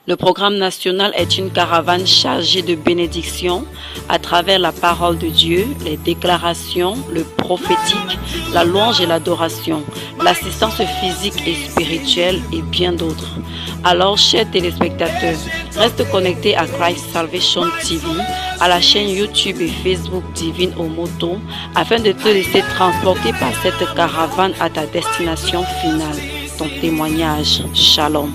Le programme national est une caravane chargée de bénédictions à travers la parole de Dieu, les déclarations, le prophétique, la louange et l'adoration, l'assistance physique et spirituelle et bien d'autres. Alors, chers téléspectateurs, reste connectés à Christ Salvation TV, à la chaîne YouTube et Facebook Divine Omoto, afin de te laisser transporter par cette caravane à ta destination finale. Ton témoignage. Shalom.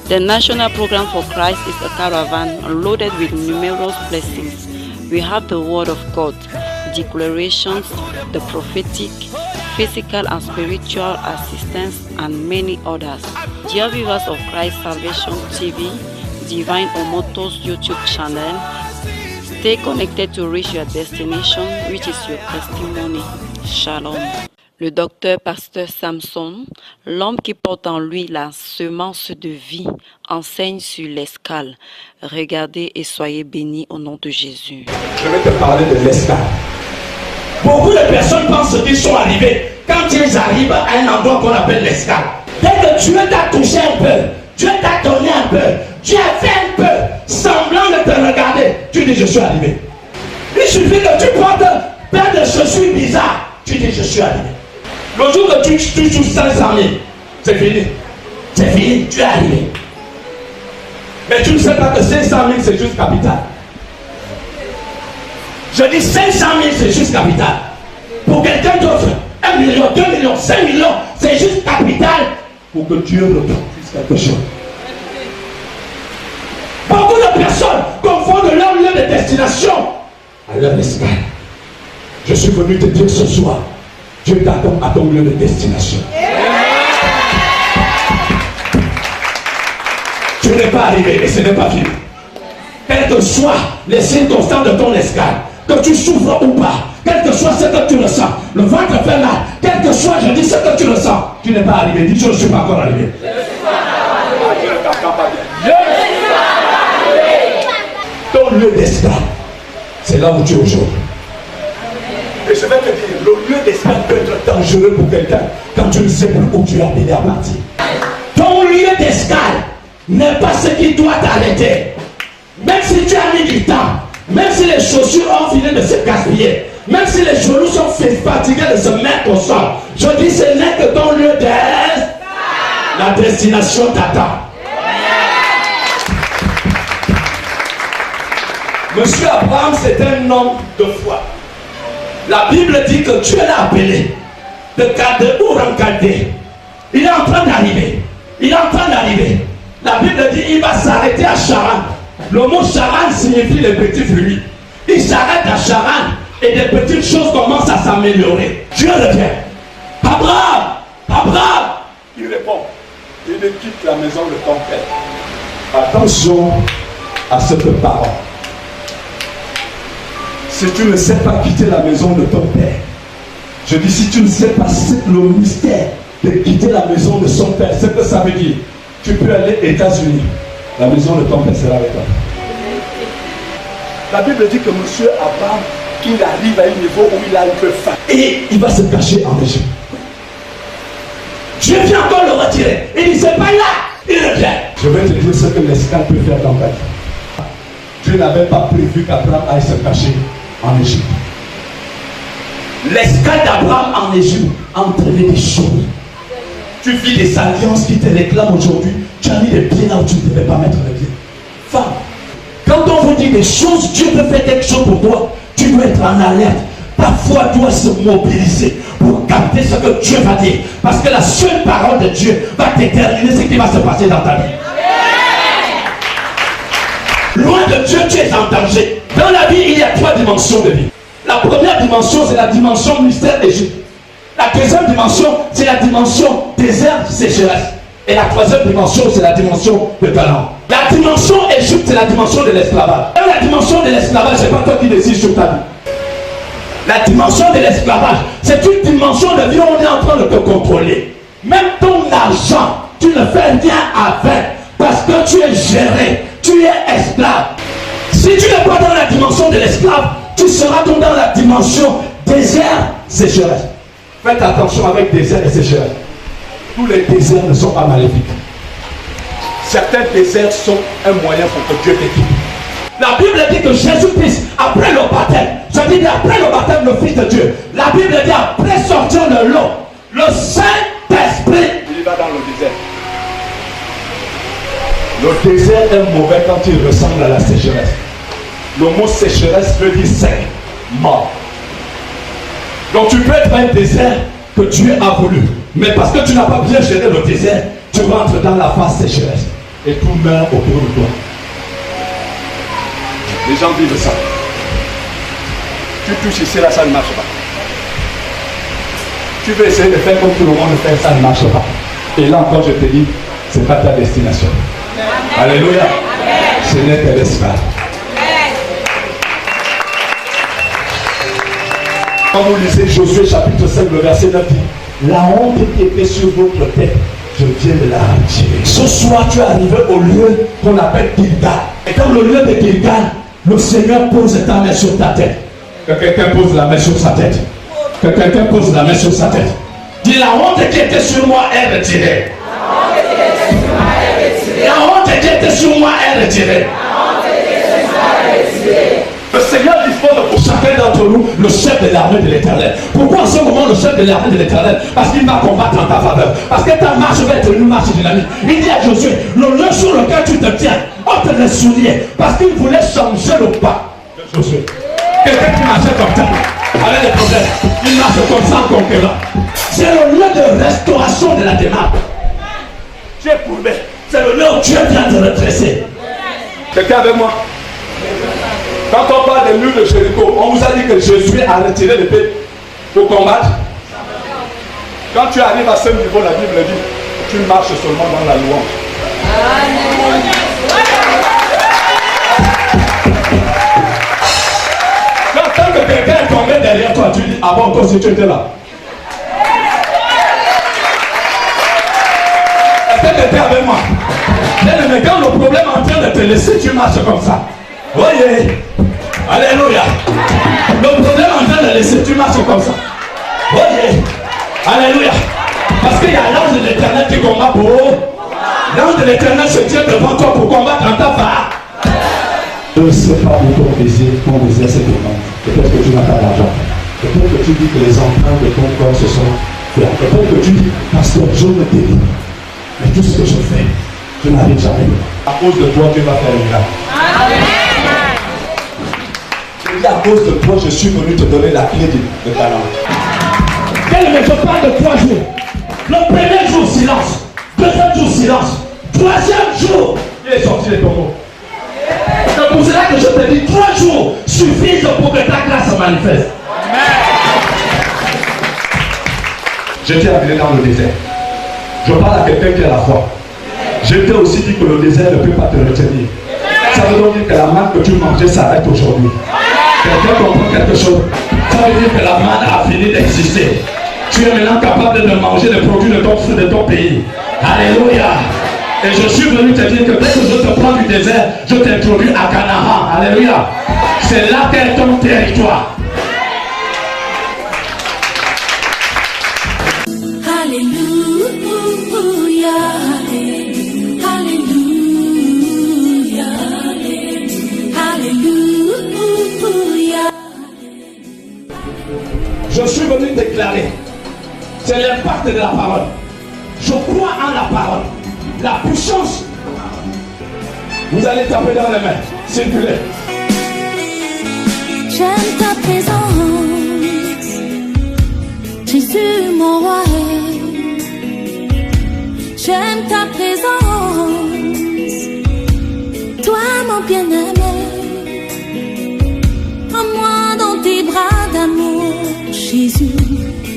The National Program for Christ is a caravan loaded with numerous blessings. We have the Word of God, declarations, the prophetic, physical and spiritual assistance, and many others. Dear viewers of Christ Salvation TV, Divine Omoto's YouTube channel, stay connected to reach your destination, which is your testimony. Shalom. Le docteur Pasteur Samson, l'homme qui porte en lui la semence de vie, enseigne sur l'escale. Regardez et soyez bénis au nom de Jésus. Je vais te parler de l'escale. Beaucoup de personnes pensent qu'ils sont arrivés quand ils arrivent à un endroit qu'on appelle l'escale. Dès que Dieu t'a touché un peu, Dieu t'a donné un peu, Dieu a fait un peu, semblant de te regarder, tu dis je suis arrivé. Il suffit que tu portes plein de chaussures bizarres, tu dis je suis arrivé. Le jour que tu touches 500 000, c'est fini. C'est fini, tu es arrivé. Mais tu ne sais pas que 500 000 c'est juste capital. Je dis 500 000 c'est juste capital. Pour quelqu'un d'autre, 1 million, 2 millions, 5 millions, c'est juste capital pour que Dieu reproduise quelque chose. Beaucoup de personnes confondent leur lieu de destination à leur escale. Je suis venu te dire ce soir, Dieu t'attend à ton lieu de destination. Tu n'es pas arrivé et ce n'est pas fini. Quelles que soient les circonstances de ton escale, que tu souffres ou pas, quel que soit ce que tu ressens, le ventre fait mal, quel que soit, je dis ce que tu ressens, tu n'es pas arrivé. Dis, je ne suis pas encore arrivé. Ton lieu d'escale, c'est là où tu es aujourd'hui. Et je vais te dire, le lieu d'escale peut être dangereux pour quelqu'un quand tu ne sais plus où tu es appelé à partir. Ton lieu d'escale n'est pas ce qui doit t'arrêter. Même si tu as mis du temps, même si les chaussures ont fini de se gaspiller, même si les genoux sont fatigués de se mettre au sol, je dis ce n'est que ton lieu d'escale. La destination t'attend. Monsieur Abraham, c'est un homme de foi. La Bible dit que Dieu l'a appelé de Ur en Chaldée. Il est en train d'arriver. Il est en train d'arriver. La Bible dit qu'il va s'arrêter à Charan. Le mot Charan signifie les petits fruits. Il s'arrête à Charan et des petites choses commencent à s'améliorer. Dieu revient. Abraham, Abraham. Il répond, il ne quitte la maison de ton père. Attention à cette parole. Si tu ne sais pas quitter la maison de ton père, je dis si tu ne sais pas le mystère de quitter la maison de son père, ce que ça veut dire, tu peux aller aux États-Unis, la maison de ton père sera avec toi. La Bible dit que monsieur Abraham, il arrive à un niveau où il a un peu faim et il va se cacher en Égypte. Dieu vient encore le retirer. Il dit c'est pas là, il revient. Je vais te dire ce que l'escale peut faire dans ta vie. Dieu n'avait pas prévu qu'Abraham aille se cacher en Égypte. L'escale d'Abraham en Égypte a entraîné des choses. Tu vis des alliances qui te réclament aujourd'hui. Tu as mis les pieds là où tu ne devais pas mettre les pieds. Femme, quand on vous dit des choses, Dieu peut faire quelque chose pour toi. Tu dois être en alerte. Ta foi doit se mobiliser pour capter ce que Dieu va dire. Parce que la seule parole de Dieu va déterminer ce qui va se passer dans ta vie. Loin de Dieu, tu es en danger. Dans la vie, il y a 3 dimensions de vie. La première dimension, c'est la dimension mystère d'Égypte. La deuxième dimension, c'est la dimension désert, sécheresse. Et la troisième dimension, c'est la dimension de talent. La dimension Égypte, c'est la dimension de l'esclavage. Dans la dimension de l'esclavage, c'est pas toi qui décides sur ta vie. La dimension de l'esclavage, c'est une dimension de vie où on est en train de te contrôler. Même ton argent, tu ne fais rien avec. Parce que tu es géré, tu es esclave. Si tu n'es pas dans la dimension de l'esclave, tu seras donc dans la dimension désert, sécheresse. Faites attention avec désert et sécheresse. Tous les déserts ne sont pas maléfiques. Certains déserts sont un moyen pour que Dieu t'équipe. La Bible dit que Jésus-Christ, après le baptême, c'est-à-dire après le baptême, le Fils de Dieu, la Bible dit après sortir de l'eau, le Saint-Esprit, il va dans le désert. Le désert est mauvais quand il ressemble à la sécheresse. Le mot sécheresse veut dire sec, mort. Donc tu peux être un désert que Dieu a voulu. Mais parce que tu n'as pas bien géré le désert, tu rentres dans la phase sécheresse. Et tout meurt autour de toi. Les gens vivent ça. Tu touches ici, là, ça ne marche pas. Tu veux essayer de faire comme tout le monde fait, ça ne marche pas. Et là encore, je te dis, ce n'est pas ta destination. Amen. Alléluia. Amen. Ce n'est que l'espoir. Quand vous lisez Josué chapitre 5, le verset 9 dit, la honte qui était sur votre tête, je viens de la retirer. Ce soir, tu es arrivé au lieu qu'on appelle Gilgal. Et dans le lieu de Gilgal, le Seigneur pose ta main sur ta tête. Que quelqu'un pose la main sur sa tête. Que quelqu'un pose la main sur sa tête. Dis, la honte qui était sur moi est retirée. La honte qui était sur moi est retirée. Le Seigneur dispose pour chacun d'entre nous le chef de l'armée de l'Éternel. Pourquoi en ce moment le chef de l'armée de l'Éternel? Parce qu'il va combattre en ta faveur. Parce que ta marche va être une marche dynamique. Il dit à Josué, le lieu sur lequel tu te tiens, ôte les souliers. Parce qu'il voulait changer le pas de Josué. Quelqu'un qui marchait comme ça, avec des problèmes, il marche comme ça en conquérant. C'est le lieu de restauration de la démarche. Tu es prouvé. C'est le lieu où Dieu vient te redresser. Quelqu'un avec moi? Quand on parle des murs de Jéricho, on vous a dit que Jésus a retiré l'épée pour combattre. Quand tu arrives à ce niveau, la Bible dit, tu marches seulement dans la louange. Quand que quelqu'un est tombé derrière toi, tu dis, ah bon, toi si tu étais là. Est-ce que tu étais avec moi? Mais quand le problème est en train de te laisser, tu marches comme ça. Voyez. Alléluia. Le problème est en train de laisser, tu marches comme ça. Voyez. Alléluia. Parce qu'il y a l'ange de l'Éternel qui combat pour eux. L'ange de l'Éternel se tient devant toi pour combattre en ta part. Je ne sais pas où ton désir c'est comment. Peut-être que tu n'as pas d'argent. Peut-être que tu dis que les empreintes de ton corps se sont faites. Peut-être que tu dis, pasteur, je me délivre. Mais tout ce que je fais, je n'arrive jamais. À cause de toi, tu vas faire une miracle. Je dis à cause de toi, je suis venu te donner la clé de ta langue. Elle ne veut pas de 3 jours. Le premier jour, silence. Deuxième jour, silence. Troisième jour, il est sorti les tombeaux. C'est pour cela que je te dis, 3 jours suffisent pour que ta grâce se manifeste. Je t'ai appelé dans le désert. Je parle à quelqu'un qui a la foi. Je t'ai aussi dit que le désert ne peut pas te retenir. Ça veut donc dire que la manne que tu mangeais s'arrête aujourd'hui. Quelqu'un comprend quelque chose. Ça veut dire que la manne a fini d'exister. Tu es maintenant capable de manger les produits de ton pays. Alléluia. Et je suis venu te dire que dès que je te prends du désert, je t'introduis à Canaan. Alléluia. C'est là qu'est ton territoire. Je suis venu déclarer, c'est l'impact de la parole. Je crois en la parole, la puissance. Vous allez taper dans les mains, circuler. J'aime ta présence, Jésus mon roi. J'aime ta présence, toi mon bien-aimé. Prends-moi dans tes bras d'amour, Jésus,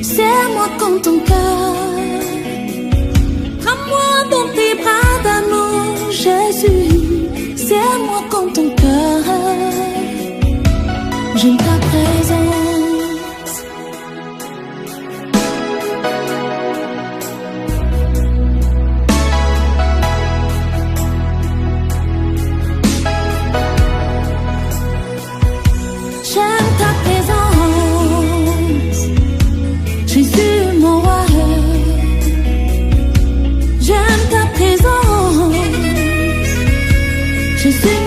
serre-moi comme ton cœur. Prends-moi dans tes bras d'amour, Jésus, serre-moi comme ton cœur. J'aime ta présence. J'aime ta présence, Jésus mon roi. Jésus